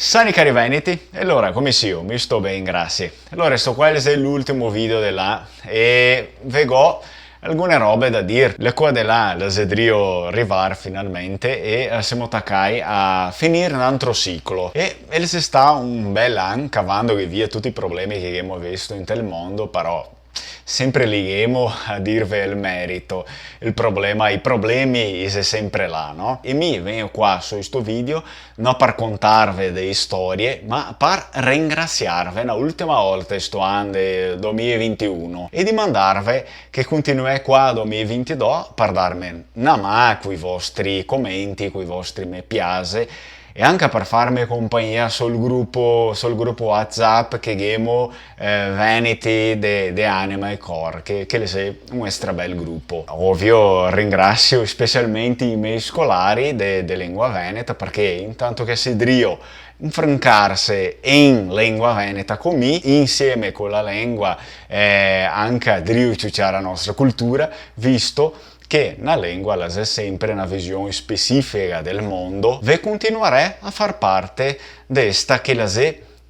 Sani cari veneti, e allora come io? Mi sto bene, grazie. Allora, questo è l'ultimo video della e vengo alcune robe da dire. Le qua della la sedrio arrivare finalmente e siamo attaccati a finire un altro ciclo. E si sta un bel anno cavando via tutti i problemi che abbiamo visto in tel mondo, però sempre lighiamo a dirvi il merito. I problemi sono sempre là, no? E mi vengo qua su questo video non per contarvi delle storie, ma per ringraziarvi una ultima volta sto anno del 2021 e di mandarvi che continuate qua nel 2022 per darmi una mano con i vostri commenti, con i vostri mi piace e anche per farmi compagnia sul gruppo WhatsApp che abbiamo Veneti de Anima e Cor, che è un extra bel gruppo. Ovvio ringrazio specialmente i miei scolari de lingua veneta perché intanto che si drio infrancarsi in lingua veneta con me, insieme con la lingua anche a riucciare la nostra cultura, visto che una lingua ha sempre una visione specifica del mondo, ve continuerà a far parte di questa che la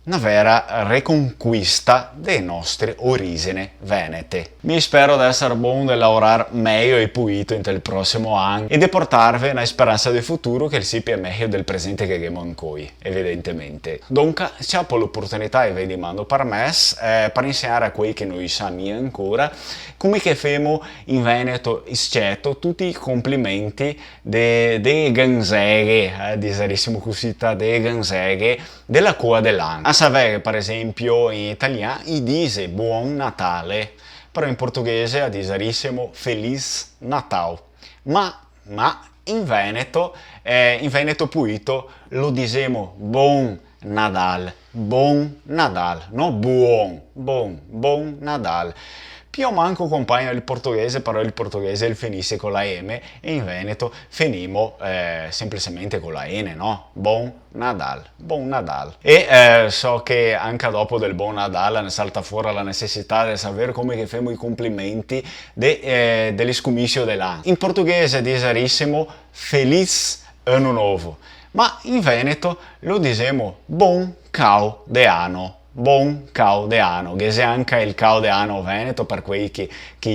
una vera reconquista delle nostre origini venete. Mi spero di essere buono di lavorare meglio e pulito il prossimo anno e di portarvi una speranza del futuro che sia più meglio del presente che abbiamo in cui, evidentemente. Dunque, c'è l'opportunità e vi dimando per me per insegnare a quelli che noi sanno ancora come che femo in Veneto iscetto tutti i complimenti dei ganzeghe, disarissimo così, dei ganzeghe della cua dell'anno. A sapere, per esempio, in italiano, dice Buon Natale, però in portoghese a disarissimo Feliz Natal. Ma in Veneto pulito lo diciamo Buon Nadal, no buon Nadal. Più o manco compagno il portoghese, però il portoghese finisce con la M e in Veneto finimo semplicemente con la N, no? Buon Nadal. E so che anche dopo del Buon Nadal ne salta fuori la necessità di sapere come che famo i complimenti degli scomissio dell'anno. In portoghese disarissimo Feliz Ano Novo, ma in Veneto lo diciamo Buon Cao de Ano. Buon Caudeano, che è anche il Caudeano veneto per quei che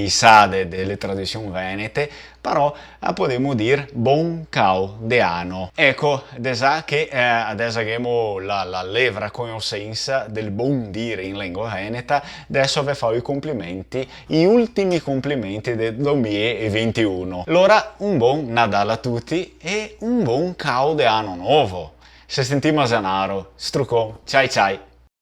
sa delle tradizioni venete, però potremmo dire Buon Caudeano. Ecco, adesso che adesso abbiamo la levra conoscenza del buon dire in lingua veneta, adesso vi faccio i complimenti, gli ultimi complimenti del 2021. Allora, un buon Nadal a tutti e un buon Caudeano nuovo. Se sentiamo a Zanaro, strucco, ciao ciao!